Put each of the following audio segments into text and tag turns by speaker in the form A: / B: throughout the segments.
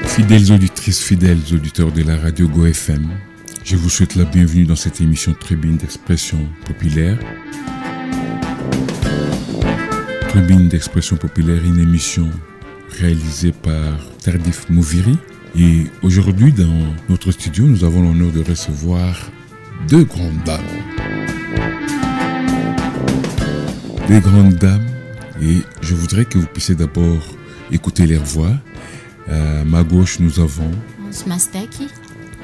A: Fidèles auditrices, fidèles auditeurs de la radio Go FM, je vous souhaite la bienvenue dans cette émission Tribune d'expression populaire. Tribune d'expression populaire, une émission réalisée par Tardif Mouviri. Et aujourd'hui, dans notre studio, nous avons l'honneur de recevoir deux grandes dames. Deux grandes dames, et je voudrais que vous puissiez d'abord écouter leur voix. À ma gauche, nous avons
B: Mastaki.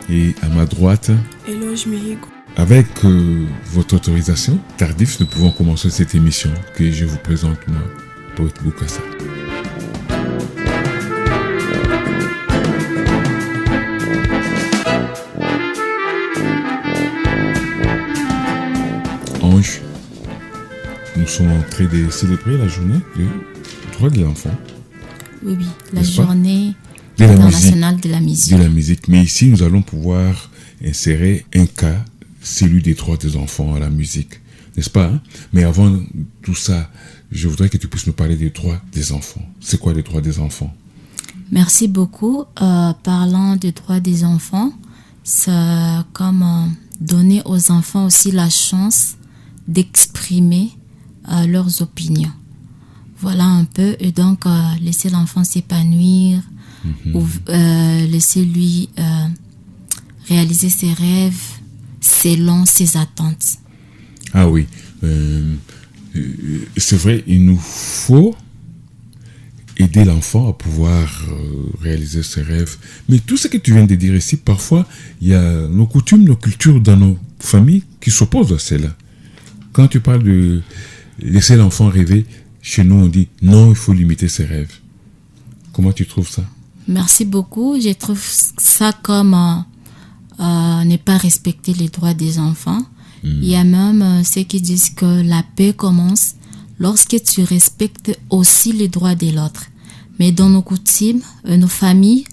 A: Et à ma droite,
C: Eloge Mihigo.
A: Avec votre autorisation, Tardif, nous pouvons commencer cette émission que je vous présente, moi, Poète Boukassa. Ange, nous sommes en train de célébrer la journée du droit de l'enfant.
B: Oui, la journée
A: de la
B: internationale de la musique.
A: De la musique. Mais ici, nous allons pouvoir insérer un cas, celui des droits des enfants à la musique. N'est-ce pas, hein? Mais avant tout ça, je voudrais que tu puisses nous parler des droits des enfants. C'est quoi les droits des enfants?
B: Merci beaucoup. Parlant des droits des enfants, c'est comme donner aux enfants aussi la chance d'exprimer leurs opinions. Voilà un peu, et donc laisser l'enfant s'épanouir, ou laisser lui réaliser ses rêves selon ses attentes.
A: Ah oui, c'est vrai, il nous faut aider l'enfant à pouvoir réaliser ses rêves. Mais tout ce que tu viens de dire ici, parfois, il y a nos coutumes, nos cultures dans nos familles qui s'opposent à cela. Quand tu parles de laisser l'enfant rêver, chez nous, on dit non, il faut limiter ses rêves. Comment tu trouves ça?
B: Merci beaucoup. Je trouve ça comme ne pas respecter les droits des enfants. Il y a même ceux qui disent que la paix commence lorsque tu respectes aussi les droits de l'autre. Mais dans nos coutumes, nos familles,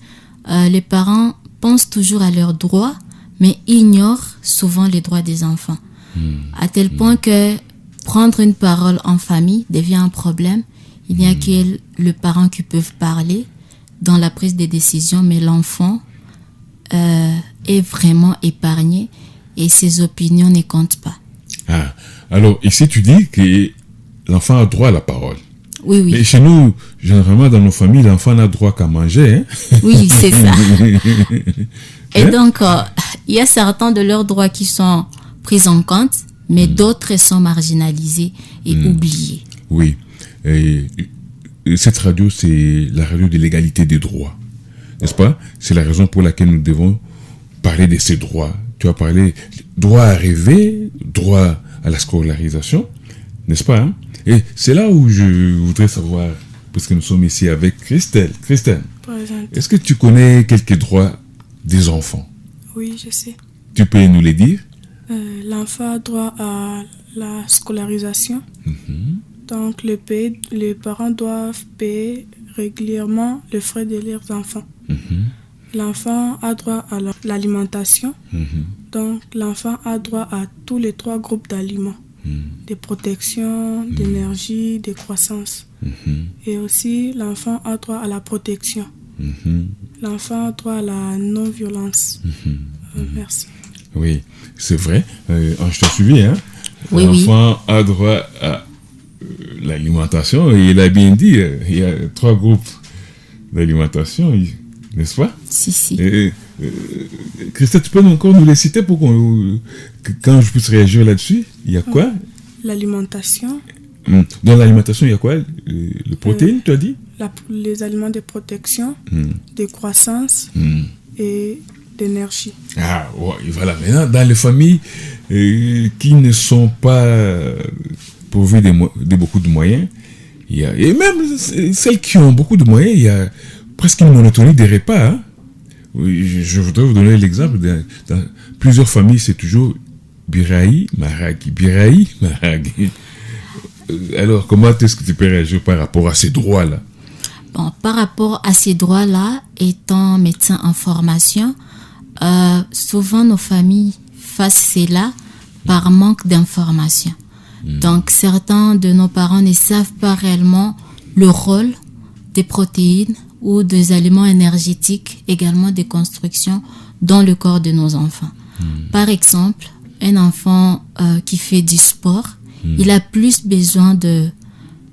B: les parents pensent toujours à leurs droits, mais ignorent souvent les droits des enfants. À tel point que prendre une parole en famille devient un problème. Il n'y a que le parent qui peut parler dans la prise des décisions, mais l'enfant est vraiment épargné et ses opinions ne comptent pas.
A: Ah, alors ici tu dis que l'enfant a droit à la parole.
B: Oui, oui.
A: Mais chez nous, généralement dans nos familles, l'enfant n'a droit qu'à manger. Hein?
B: Oui, c'est ça. Et donc, il y a certains de leurs droits qui sont pris en compte, mais d'autres sont marginalisés et oubliés. Oui.
A: Et cette radio, c'est la radio de l'égalité des droits. N'est-ce pas? C'est la raison pour laquelle nous devons parler de ces droits. Tu as parlé droit à rêver, droit à la scolarisation, n'est-ce pas, hein? Et c'est là où je voudrais savoir, parce que nous sommes ici avec Christelle. Christelle, est-ce que tu connais quelques droits des enfants?
C: Oui, je sais.
A: Tu peux nous les dire?
C: L'enfant a droit à la scolarisation. Donc, les parents doivent payer régulièrement les frais de leurs enfants. L'enfant a droit à l'alimentation. Donc, l'enfant a droit à tous les 3 groupes d'aliments. De protection, d'énergie, de croissance. Et aussi, l'enfant a droit à la protection. L'enfant a droit à la non-violence. Merci.
A: Oui, c'est vrai. Je t'ai suivi, hein?
B: Oui,
A: l'enfant a droit à l'alimentation. Et il a bien dit, il y a 3 groupes d'alimentation, n'est-ce pas?
B: Si.
A: Christelle, tu peux encore nous les citer pour quand je puisse réagir là-dessus? Il y a quoi?
C: L'alimentation.
A: Dans l'alimentation, il y a quoi? Les protéines, tu as dit?
C: Les aliments de protection, de croissance et d'énergie.
A: Ah, ouais, voilà. Maintenant, dans les familles qui ne sont pas pourvues de beaucoup de moyens, et même celles qui ont beaucoup de moyens, il y a presque une monotonie des repas. Hein? Oui, je voudrais vous donner l'exemple. Dans plusieurs familles, c'est toujours Birahi, Maragi. Birahi, Maragi. Alors, comment est-ce que tu peux réagir par rapport à ces droits-là?
B: Bon, par rapport à ces droits-là, étant médecin en formation, souvent nos familles fassent cela par manque d'information. Donc, certains de nos parents ne savent pas réellement le rôle des protéines ou des aliments énergétiques, également des constructions dans le corps de nos enfants. Par exemple, un enfant qui fait du sport, il a plus besoin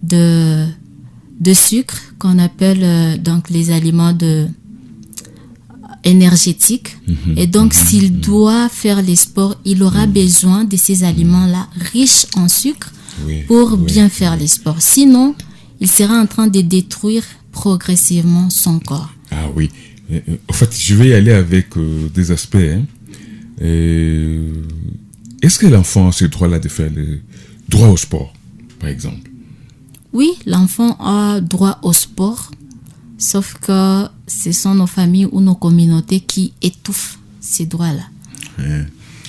B: de sucre qu'on appelle donc les aliments énergétiques. Et donc, s'il doit faire les sports, il aura besoin de ces aliments-là riches en sucre pour bien faire les sports. Sinon, il sera en train de détruire progressivement son corps.
A: Ah oui. En fait, je vais y aller avec des aspects. Est-ce que l'enfant a ce droit-là de faire le droit au sport, par exemple?
B: Oui, l'enfant a droit au sport, sauf que ce sont nos familles ou nos communautés qui étouffent ces droits-là.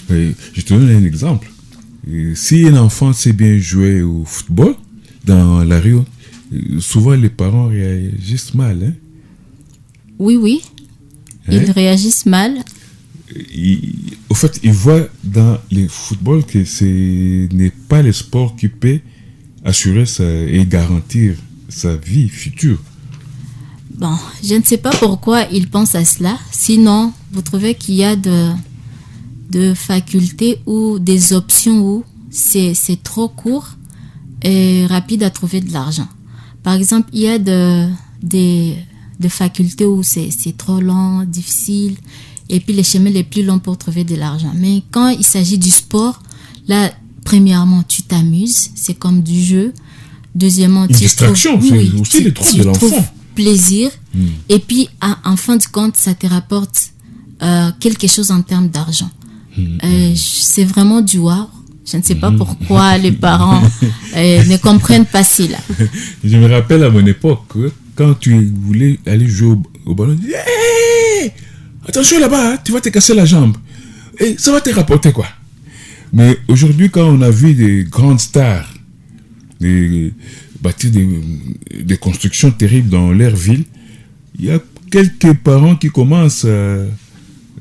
A: Je te donne un exemple. Si un enfant sait bien jouer au football dans la rue, souvent les parents réagissent mal.
B: Oui. Ils réagissent mal.
A: Au fait, ils voient dans le football que ce n'est pas le sport qui peut assurer et garantir sa vie future.
B: Bon, je ne sais pas pourquoi ils pensent à cela. Sinon, vous trouvez qu'il y a de facultés ou des options où c'est trop court et rapide à trouver de l'argent. Par exemple, il y a des facultés où c'est trop long, difficile, et puis les chemins les plus longs pour trouver de l'argent. Mais quand il s'agit du sport, là, premièrement, tu t'amuses, c'est comme du jeu. Deuxièmement,
A: une distraction, c'est aussi les droits de l'enfant.
B: Plaisir. Et puis, en fin de compte, ça te rapporte quelque chose en termes d'argent. C'est vraiment du wow. Je ne sais pas pourquoi les parents ne comprennent pas cela.
A: Je me rappelle à mon époque, quand tu voulais aller jouer au ballon, tu dis, hey, attention là-bas, hein, tu vas te casser la jambe. Et ça va te rapporter quoi? Mais aujourd'hui, quand on a vu des grandes stars bâtir des constructions terribles dans leur ville, il y a quelques parents qui commencent à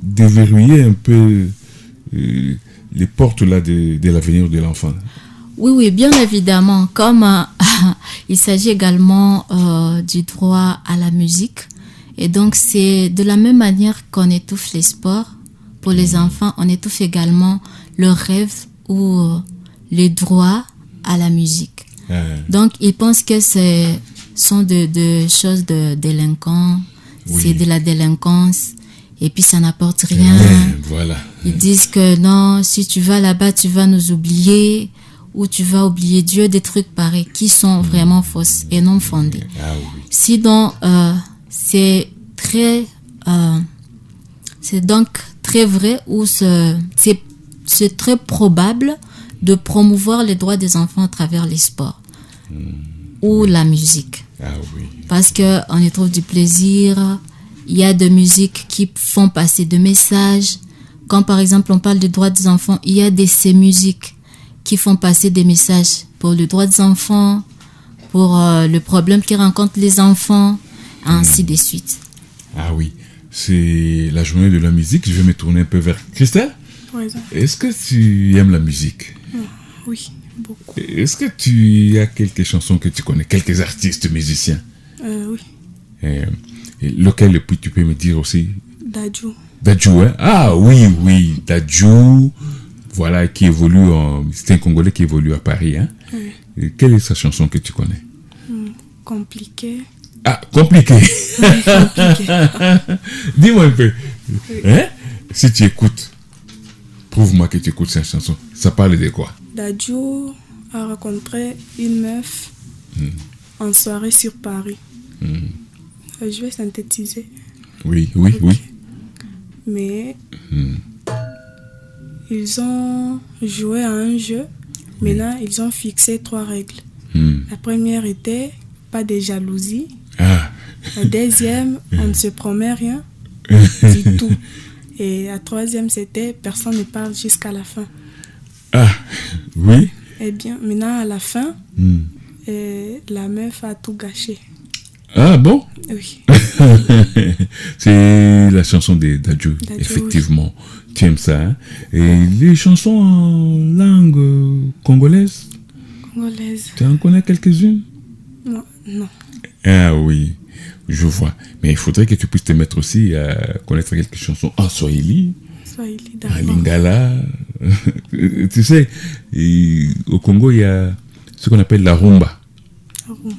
A: déverrouiller un peu les portes là de l'avenir de l'enfant.
B: Oui, bien évidemment. Comme il s'agit également du droit à la musique. Et donc, c'est de la même manière qu'on étouffe les sports. Pour les enfants, on étouffe également leurs rêves ou les droits à la musique. Donc, ils pensent que ce sont de choses de délinquants. C'est de la délinquance. Et puis, ça n'apporte rien.
A: Voilà.
B: Ils disent que non, si tu vas là-bas, tu vas nous oublier. Ou tu vas oublier Dieu, des trucs pareils qui sont vraiment fausses et non fondées. Sinon, c'est donc très vrai ou c'est très probable de promouvoir les droits des enfants à travers les sports ou la musique. Parce qu'on y trouve du plaisir. Il y a des musiques qui font passer des messages. Quand par exemple on parle des droits des enfants, il y a ces musiques qui font passer des messages pour le droit des enfants, pour le problème qu'ils rencontrent les enfants, ainsi de suite.
A: Ah oui, c'est la journée de la musique. Je vais me tourner un peu vers Christelle.
C: Oui.
A: Est-ce que tu aimes la musique?
C: Oui, beaucoup.
A: Est-ce que tu as quelques chansons que tu connais, quelques artistes musiciens?
C: Oui.
A: Et lequel tu peux me dire aussi?
C: Dadju.
A: Dadju, hein? Ah oui, Dadju. Voilà, qui évolue c'est un Congolais qui évolue à Paris, hein? Et quelle est sa chanson que tu connais?
C: Compliqué.
A: Ah, compliqué.
C: Oui, compliqué.
A: Dis-moi un peu. Hein? Si tu écoutes, prouve-moi que tu écoutes cette chanson. Ça parle de quoi?
C: Dadju a rencontré une meuf en soirée sur Paris. Je vais synthétiser.
A: Oui.
C: Mais ils ont joué à un jeu. Maintenant, ils ont fixé 3 règles. La première était pas de jalousie. La deuxième, on ne se promet rien du tout. Et la troisième, c'était personne ne parle jusqu'à la fin.
A: Ah, oui.
C: Eh bien, maintenant, à la fin, la meuf a tout gâché.
A: Ah bon?
C: Oui.
A: C'est la chanson d'Adjo, effectivement. Oui. Tu aimes ça, hein? Et les chansons en langue congolaise?
C: Congolaise.
A: Tu en connais quelques-unes?
C: Non.
A: Ah oui, je vois. Mais il faudrait que tu puisses te mettre aussi à connaître quelques chansons en Swahili. En Lingala. Tu sais, au Congo, il y a ce qu'on appelle la rumba.
C: La rumba.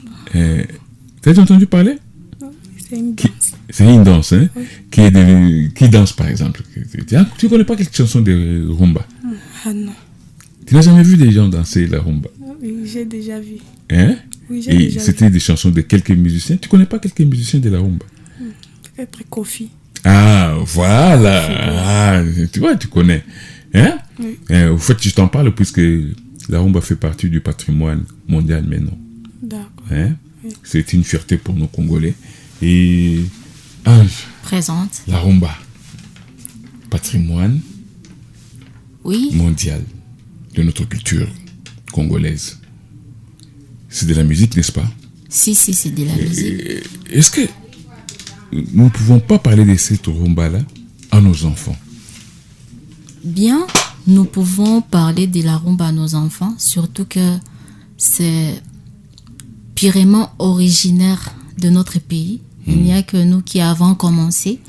A: Tu as déjà entendu parler?
C: C'est une danse.
A: C'est une danse, hein?
C: Oui.
A: Qui danse, par exemple. Tu ne connais pas quelques chansons de rumba?
C: Ah non.
A: Tu n'as jamais vu des gens danser la rumba?
C: Oui, j'ai déjà vu.
A: Hein?
C: Oui, j'ai
A: Et
C: déjà
A: c'était
C: vu.
A: des chansons de quelques musiciens. Tu ne connais pas quelques musiciens de la rumba?
C: Peut-être Kofi.
A: Ah, voilà. Ah, tu vois, tu connais. Hein?
C: Oui.
A: Au fait, je t'en parle puisque la rumba fait partie du patrimoine mondial maintenant.
C: D'accord.
A: Hein?
C: Oui.
A: C'est une fierté pour nos Congolais. Et Ange,
B: Présente.
A: la rumba, patrimoine
B: Oui.
A: mondial de notre culture congolaise. C'est de la musique, n'est-ce pas?
B: Si, c'est de la musique.
A: Est-ce que nous ne pouvons pas parler de cette rumba-là à nos enfants?
B: Bien, nous pouvons parler de la rumba à nos enfants, surtout que c'est purement originaire de notre pays. Il n'y a que nous qui avons commencé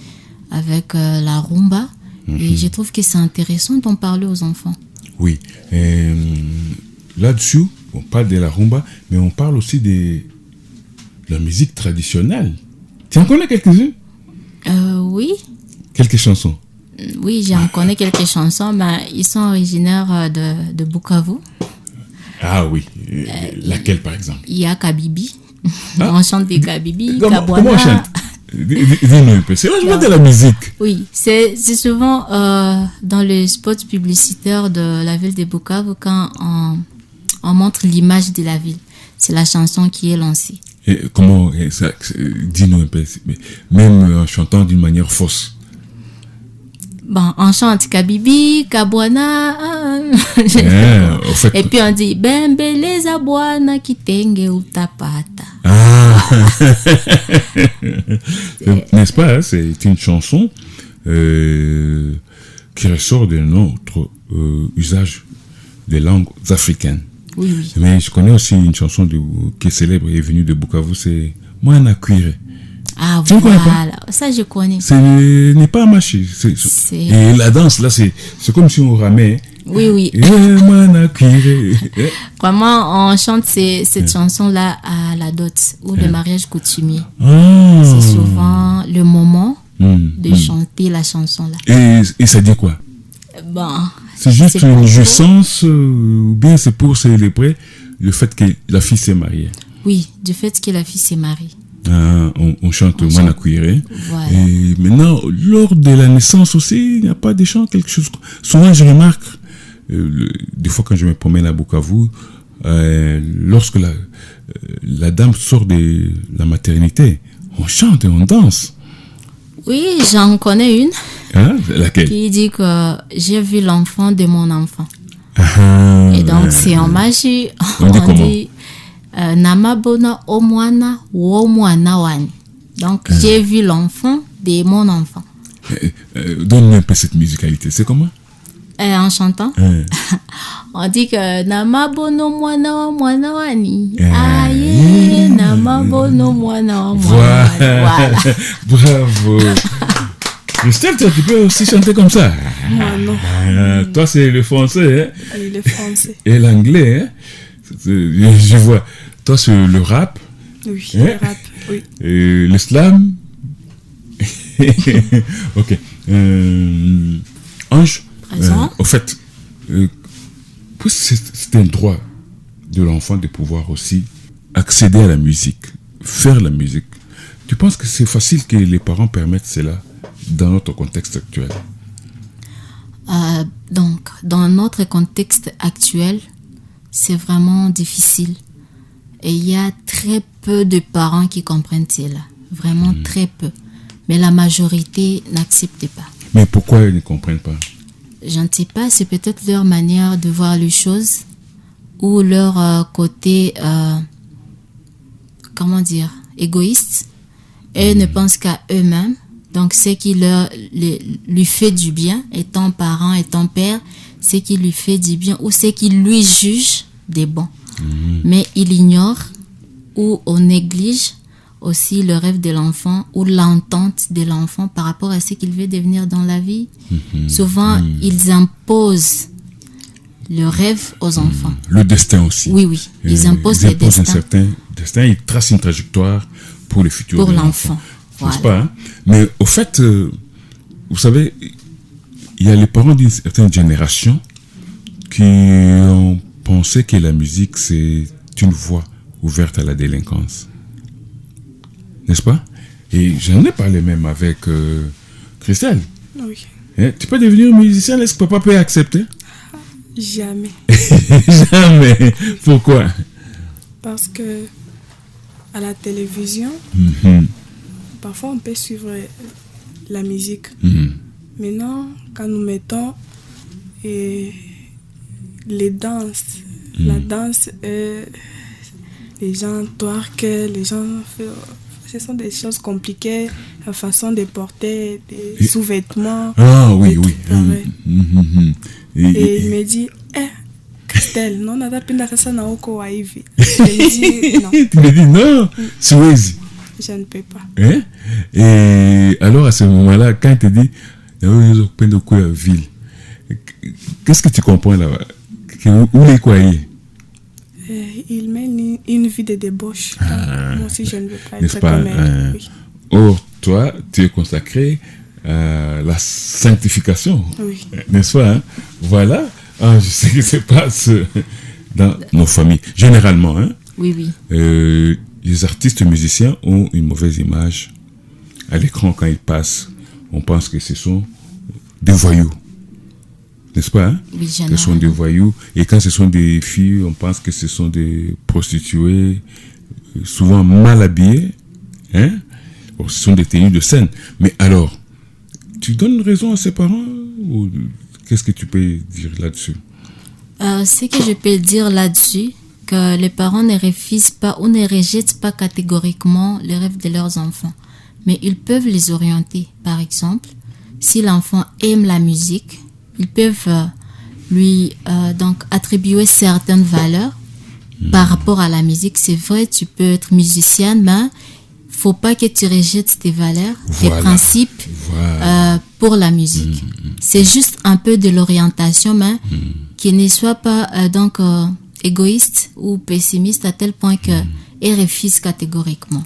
B: avec la rumba. Et je trouve que c'est intéressant d'en parler aux enfants.
A: Oui. Là-dessus, on parle de la rumba, mais on parle aussi de la musique traditionnelle. Tu en connais quelques-unes?
B: Oui.
A: Quelques chansons?
B: Oui, j'en connais quelques chansons, mais ils sont originaires de Bukavu.
A: Ah oui. Laquelle, par exemple?
B: Il y a Kabibi. On chante des Kabibi,
A: Comment on
B: Kabwana.
A: chante? Dis-nous un peu. C'est vachement de la musique.
B: Oui, c'est souvent dans le spot publicitaire de la ville de Bukavu quand on montre l'image de la ville. C'est la chanson qui est lancée.
A: Et comment ça? Dis-nous un peu. Même en chantant d'une manière fausse.
B: Bon, on chante Kabibi, Kabwana.
A: Au fait,
B: Et puis on dit Bembeleza bwana kitenge utapata.
A: Ah. N'est-ce pas, hein? C'est une chanson qui ressort de notre usage des langues africaines.
B: Oui.
A: Mais je connais aussi une chanson qui est célèbre et venue de Bukavu, c'est Mwana Kwire.
B: Ah,
A: Tu ne connais
B: voilà. Ça, je connais.
A: Ce n'est pas un marché. Et la danse, là, c'est comme si on ramait.
B: Oui.
A: Mwana Kwire.
B: Vraiment, on chante cette chanson-là à la dot ou le mariage coutumier.
A: Ah.
B: C'est souvent le moment de chanter la chanson-là.
A: Et ça dit quoi?
B: Bon,
A: c'est juste une jouissance ou bien c'est pour célébrer le fait que la fille s'est mariée?
B: Oui, du fait que la fille s'est mariée.
A: Ah, on chante Mwana Kwire.
B: Voilà.
A: Et maintenant, lors de la naissance aussi, il n'y a pas de chant, quelque chose. Souvent, je remarque, des fois quand je me promène à Bukavu, lorsque la dame sort de la maternité, on chante et on danse.
B: Oui, j'en connais une.
A: Hein? Laquelle?
B: Qui dit que j'ai vu l'enfant de mon enfant.
A: Ah,
B: et donc, c'est en magie.
A: On dit comment?
B: Namabona omwana womwana wani. Donc, j'ai vu l'enfant de mon enfant.
A: Donne-moi un peu cette musicalité. C'est comment?
B: En chantant, on dit que Namabono mwana wani. Aïe, Namabono mwana wani.
A: Voilà. Bravo. Christelle, tu peux aussi chanter comme ça?
C: Non.
A: Toi, c'est le français, hein?
C: Oui, le français.
A: Et l'anglais, hein? Je vois. Toi, c'est le rap.
C: Oui,
A: hein?
C: le rap, oui.
A: Et l'islam. Ok. Ange, au fait, c'est un droit de l'enfant de pouvoir aussi accéder à la musique, faire la musique. Tu penses que c'est facile que les parents permettent cela dans notre contexte actuel?
B: Donc, dans notre contexte actuel, c'est vraiment difficile. Et il y a très peu de parents qui comprennent cela. Vraiment très peu. Mais la majorité n'accepte pas.
A: Mais pourquoi ils ne comprennent pas?
B: Je ne sais pas, c'est peut-être leur manière de voir les choses ou leur côté, comment dire, égoïstes et ne pensent qu'à eux-mêmes. Donc, ce qui lui fait du bien, étant parent, étant père, ce qui lui fait du bien ou ce qui lui juge des bons. Mais il ignore ou on néglige aussi le rêve de l'enfant ou l'entente de l'enfant par rapport à ce qu'il veut devenir dans la vie. Souvent, ils imposent le rêve aux enfants.
A: Le destin aussi.
B: Oui. Ils imposent le destin.
A: Un certain destin, ils tracent une trajectoire pour le futur
B: pour
A: de
B: l'enfant.
A: Voilà. N'est-ce pas, hein? Mais au fait, vous savez, il y a les parents d'une certaine génération qui ont pensé que la musique, c'est une voie ouverte à la délinquance. N'est-ce pas? Et j'en ai parlé même avec Christelle.
C: Oui.
A: Hein? Tu peux devenir musicien, est-ce que papa peut accepter?
C: Jamais.
A: Jamais. Pourquoi?
C: Parce que à la télévision, parfois on peut suivre la musique. Maintenant, quand nous mettons les danses, la danse, les gens twerk, les gens ce sont des choses compliquées, la façon de porter des sous-vêtements.
A: Ah oui.
C: Et il me dit, Christelle, non, nada pinda sasa na oko wa hivi. Je me dis non.
A: Tu me dis non, siwezi.
C: Je ne peux pas.
A: Hein? Et alors à ce moment-là, quand il te dit, ville, qu'est-ce que tu comprends là-bas? Où les croyez?
C: Il mène une vie de débauche. Moi aussi, je ne veux pas être
A: pas,
C: comme elle. Oui.
A: Or, toi, tu es consacré à la sanctification.
C: Oui.
A: N'est-ce pas? Hein? Voilà. Je sais ce qui se passe dans nos familles. Généralement, hein?
B: Oui.
A: Les artistes musiciens ont une mauvaise image. À l'écran, quand ils passent, on pense que ce sont des voyous. N'est-ce pas? Hein?
B: Oui,
A: ce sont des voyous. Et quand ce sont des filles, on pense que ce sont des prostituées, souvent mal habillées. Hein? Or, ce sont des tenues de scène. Mais alors, tu donnes raison à ses parents ou qu'est-ce que tu peux dire là-dessus?
B: Ce que je peux dire là-dessus, que les parents ne refusent pas ou ne rejettent pas catégoriquement les rêves de leurs enfants. Mais ils peuvent les orienter. Par exemple, si l'enfant aime la musique, ils peuvent lui donc attribuer certaines valeurs par rapport à la musique. C'est vrai, tu peux être musicienne, mais faut pas que tu rejettes tes valeurs, tes principes pour la musique. C'est juste un peu de l'orientation, mais qui ne soit pas égoïste ou pessimiste à tel point que et refuse catégoriquement.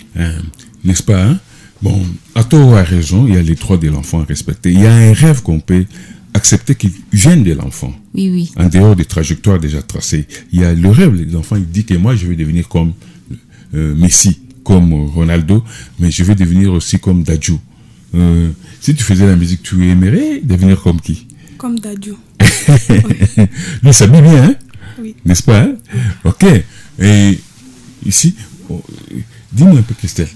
A: N'est-ce pas? Hein? Bon, à tort ou à raison, il y a les droits de l'enfant à respecter. Il y a un rêve qu'on peut accepter qu'il vienne de l'enfant.
B: Oui.
A: En dehors des trajectoires déjà tracées. Il y a le rêve de l'enfant, il dit que moi je vais devenir comme Messi, comme Ronaldo, mais je vais devenir aussi comme Dadju. Si tu faisais la musique, tu aimerais devenir comme qui?
C: Comme Dadju.
A: Lui s'habille bien, hein?
C: Oui.
A: N'est-ce pas? Hein? Ok. Et ici, dis-moi un peu, Christelle,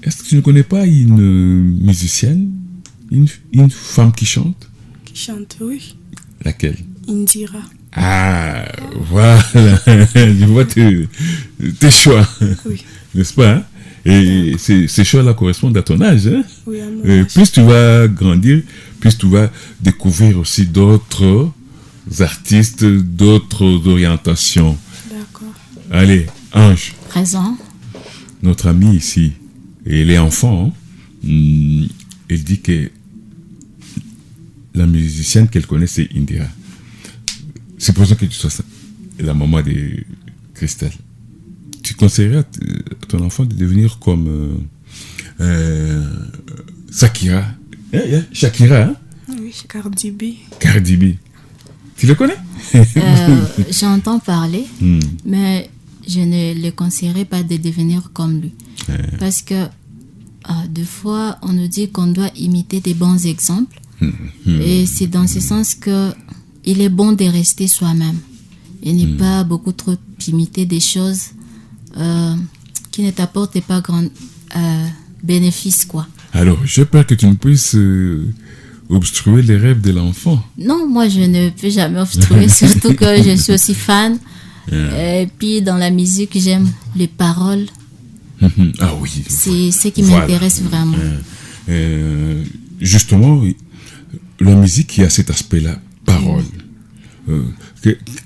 A: est-ce que tu ne connais pas une musicienne, une femme qui chante?
C: Qui chante, oui.
A: Laquelle?
C: Indira.
A: Ah, voilà. Je vois tes choix.
C: Oui.
A: N'est-ce pas? Hein? Et ces choix-là correspondent à ton âge. Hein?
C: Oui, à mon âge.
A: Plus tu vas grandir, plus tu vas découvrir aussi d'autres artistes, d'autres orientations.
C: D'accord.
A: Allez, Ange.
B: Présent.
A: Notre amie ici, elle est enfant. Elle dit que la musicienne qu'elle connaît, c'est Indira. Supposons que tu sois la maman de Christelle. Tu conseillerais à ton enfant de devenir comme Shakira? Shakira, hein?
C: Oui, Cardi B.
A: Cardi B. Tu le connais?
B: J'entends parler, mais je ne le conseillerais pas de devenir comme lui. Parce que des fois, on nous dit qu'on doit imiter des bons exemples. Et c'est dans ce sens que il est bon de rester soi-même et ne pas beaucoup trop imiter des choses qui ne t'apportent pas grand bénéfice, quoi.
A: Alors, j'ai peur que tu ne puisses obstruer les rêves de l'enfant.
B: Non, moi je ne peux jamais obstruer, surtout que je suis aussi fan. Et puis dans la musique, j'aime les paroles
A: Ah oui.
B: C'est ce qui
A: Voilà.
B: m'intéresse vraiment.
A: Justement, la musique, il y a cet aspect-là, parole.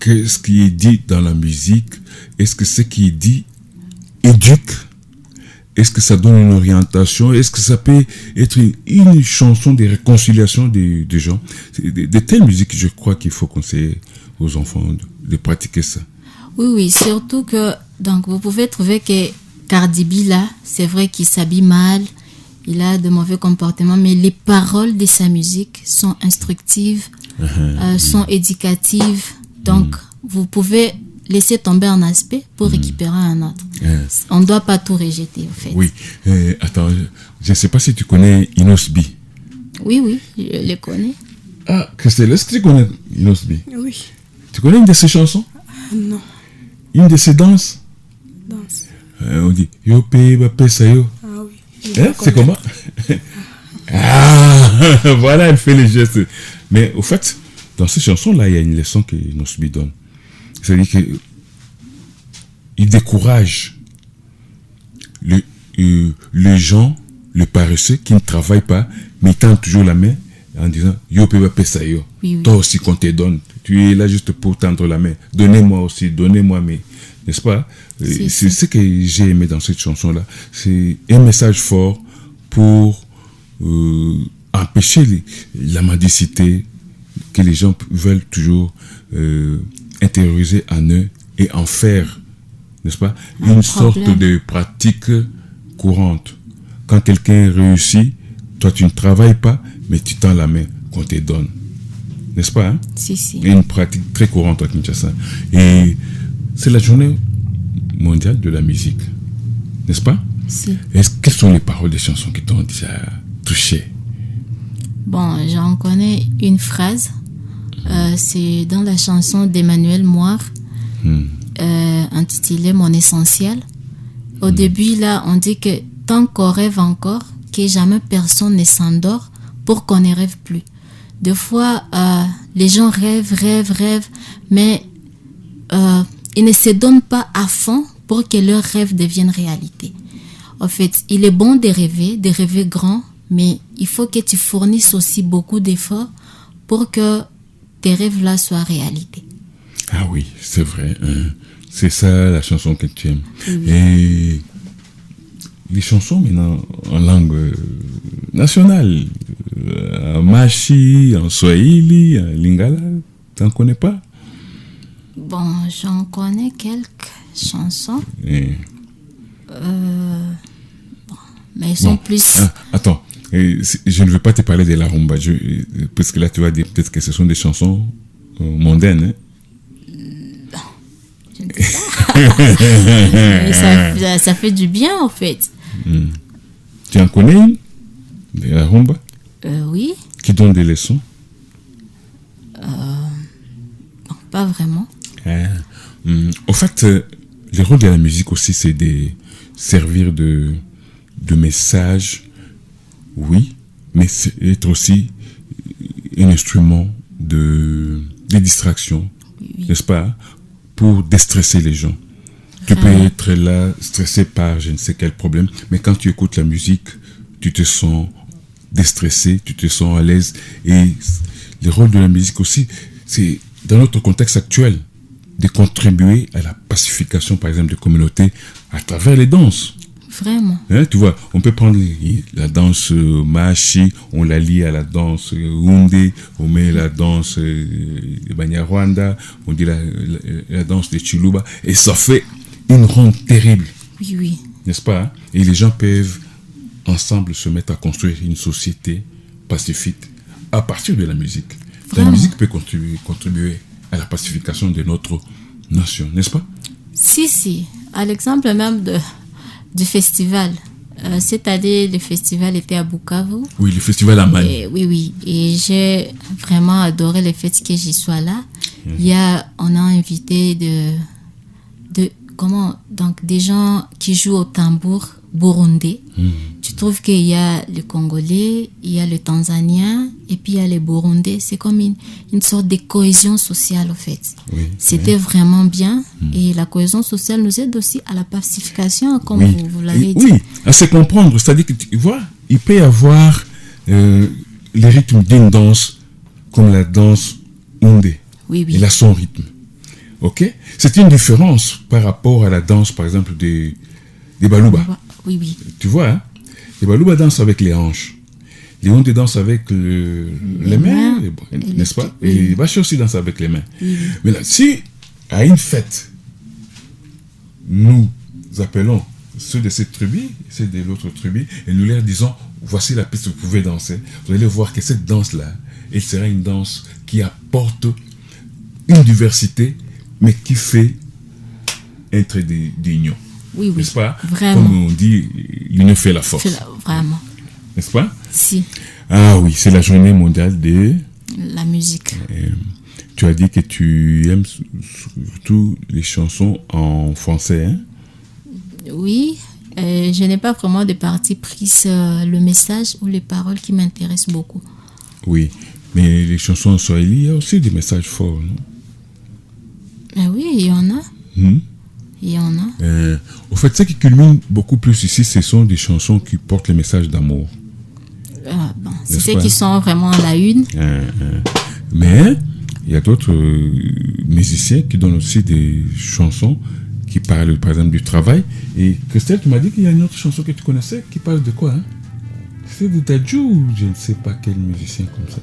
A: Qu'est-ce qui est dit dans la musique? Est-ce que ce qui est dit éduque? Est-ce que ça donne une orientation? Est-ce que ça peut être une chanson de réconciliation des gens? De telles musiques, je crois qu'il faut conseiller aux enfants de pratiquer ça.
B: Oui, surtout que donc vous pouvez trouver que Cardi B là, c'est vrai qu'il s'habille mal, il a de mauvais comportements, mais les paroles de sa musique sont instructives, sont éducatives. Donc vous pouvez laisser tomber un aspect pour récupérer un autre. On ne doit pas tout rejeter, en fait.
A: Oui. Attends, je ne sais pas si tu connais Inos B.
B: Oui, je le connais.
A: Ah, Christelle, est-ce que tu connais Inos B?
C: Oui.
A: Tu connais une de ses chansons?
C: Non.
A: Une de ses danses?
C: Danse.
A: On dit Yo pe ba pe sa yo.
C: Ah oui.
A: C'est comment? Ah, voilà, elle fait les gestes. Mais au fait, dans ces chansons-là, il y a une leçon que Inos B donne. C'est-à-dire qu'il décourage les gens, les paresseux qui ne travaillent pas, mais ils tendent toujours la main en disant Yo pe ba pe sa yo.
B: Oui.
A: Toi aussi qu'on te donne. Tu es là juste pour tendre la main. Donnez-moi aussi, donnez-moi, mais n'est-ce pas? C'est ce que j'ai aimé dans cette chanson-là. C'est un message fort pour empêcher la mendicité que les gens veulent toujours intérioriser en eux et en faire, n'est-ce pas, une sorte de pratique courante. Quand quelqu'un réussit, toi tu ne travailles pas, mais tu tends la main qu'on te donne. N'est-ce pas, hein?
B: Si.
A: Une pratique très courante à Kinshasa. Et c'est la journée mondiale de la musique. N'est-ce pas?
B: Si.
A: Quelles sont les paroles des chansons qui t'ont déjà touché?
B: Bon, j'en connais une phrase. C'est dans la chanson d'Emmanuel Moire, intitulée Mon essentiel. Au début, là, on dit que tant qu'on rêve encore, que jamais personne ne s'endort pour qu'on ne rêve plus. Des fois, les gens rêvent, mais ils ne se donnent pas à fond pour que leurs rêves deviennent réalité. En fait, il est bon de rêver grand, mais il faut que tu fournisses aussi beaucoup d'efforts pour que tes rêves-là soient réalité.
A: Ah oui, c'est vrai. Hein. C'est ça la chanson que tu aimes.
B: Oui.
A: Et les chansons maintenant en langue nationale, en Machi, en Swahili, en Lingala, t'en connais pas?
B: Bon, j'en connais quelques chansons. Mais elles sont plus...
A: Attends, je ne veux pas te parler de la rumba, parce que là tu vas dire peut-être que ce sont des chansons mondaines. Hein?
B: Je ne sais pas. Mais ça fait du bien en fait.
A: Tu en connais une de la rumba?
B: Oui.
A: Qui donne des leçons?
B: Non, pas vraiment.
A: Au fait, le rôle de la musique aussi, c'est de servir de message, oui, mais c'est être aussi un instrument de distraction,
B: Oui.
A: n'est-ce pas, pour déstresser les gens. Tu peux être là, stressé par je ne sais quel problème, mais quand tu écoutes la musique, tu te sens déstressé, tu te sens à l'aise. Et le rôle de la musique aussi, c'est, dans notre contexte actuel, de contribuer à la pacification, par exemple, des communautés à travers les danses.
B: Vraiment.
A: Hein, tu vois, on peut prendre la danse Machi, on la lie à la danse Hunde, on met la danse Banyarwanda, on dit la danse de Chiluba, et ça fait une ronde terrible.
B: Oui.
A: N'est-ce pas, hein? Et les gens peuvent ensemble se mettre à construire une société pacifique à partir de la musique.
B: Vraiment.
A: La musique peut contribuer à la pacification de notre nation, n'est-ce pas?
B: Si. À l'exemple même du festival. Cette année, le festival était à Bukavu.
A: Oui, le festival à Mali.
B: Oui. Et j'ai vraiment adoré le fait que j'y sois là. On a invité donc des gens qui jouent au tambour burundais. Tu trouve qu'il y a les Congolais, il y a les Tanzaniens et puis il y a les Burundais. C'est comme une sorte de cohésion sociale, en fait.
A: Oui,
B: C'était vraiment bien. Et la cohésion sociale nous aide aussi à la pacification, comme
A: oui.
B: vous l'avez dit.
A: Oui, à se comprendre. C'est-à-dire que, tu vois, il peut y avoir les rythmes d'une danse comme la danse Oundé.
B: Oui, oui.
A: Il a son rythme. Ok? C'est une différence par rapport à la danse, par exemple, des Balouba.
B: Oui, oui.
A: Tu vois, hein? Les Balouba dansent avec les hanches. Les Oundé dansent avec les mains, n'est-ce pas?
B: Oui.
A: Et les Bachos aussi dansent avec les mains.
B: Oui.
A: Mais là, si à une fête, nous appelons ceux de cette tribu, ceux de l'autre tribu, et nous leur disons, voici la piste, vous pouvez danser. Vous allez voir que cette danse-là, elle sera une danse qui apporte une diversité, mais qui fait un trait d'union.
B: Oui, oui.
A: N'est-ce pas?
B: Vraiment.
A: Comme on dit, l'union fait la force.
B: Vraiment.
A: N'est-ce pas?
B: Si.
A: Ah oui, c'est la journée mondiale de
B: La musique.
A: Tu as dit que tu aimes surtout les chansons en français, hein?
B: Oui. Je n'ai pas vraiment de parti pris le message ou les paroles qui m'intéressent beaucoup.
A: Oui, mais les chansons en swahili, il y a aussi des messages forts, non?
B: Oui, il y en a. Il y en a.
A: Au fait, ce qui culmine beaucoup plus ici, ce sont des chansons qui portent les messages d'amour.
B: Bon, c'est ceux qui sont vraiment à la une.
A: Mais il y a d'autres musiciens qui donnent aussi des chansons qui parlent, par exemple, du travail. Et Christelle, tu m'as dit qu'il y a une autre chanson que tu connaissais qui parle de quoi, hein? C'est de Dadju ou je ne sais pas quel musicien comme ça.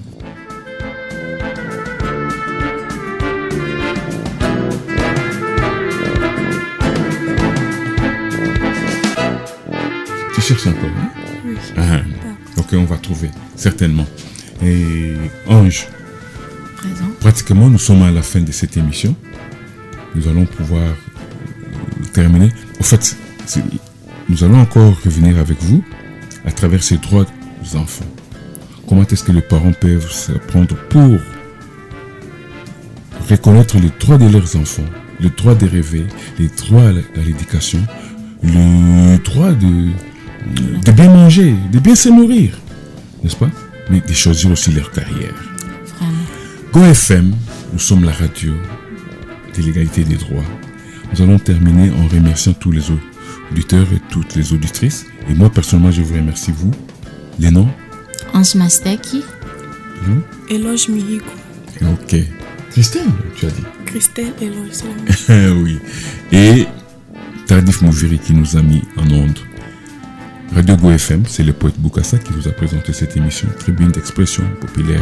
A: Tu cherches encore, hein?
C: Oui.
A: Ok, on va trouver, certainement. Et Ange,
B: Présent.
A: pratiquement, nous sommes à la fin de cette émission. Nous allons pouvoir terminer. En fait, nous allons encore revenir avec vous à travers ces droits aux enfants. Comment est-ce que les parents peuvent se prendre pour reconnaître les droits de leurs enfants, le droit de rêver, les droits à l'éducation, le droit de bien manger, de bien se nourrir, n'est-ce pas? Mais de choisir aussi leur carrière.
B: Vraiment.
A: Go FM, nous sommes la radio de l'égalité des droits. Nous allons terminer en remerciant tous les auditeurs et toutes les auditrices. Et moi, personnellement, je vous remercie, vous. Les noms?
B: Ange Mastaki.
C: Éloge Mihigo.
A: Ok. Christelle, tu as dit?
C: Christelle Éloge, c'est la même.
A: Oui. Et Tardif Mouviri qui nous a mis en onde. Radio Go FM, c'est le poète Boukassa qui vous a présenté cette émission Tribune d'expression populaire.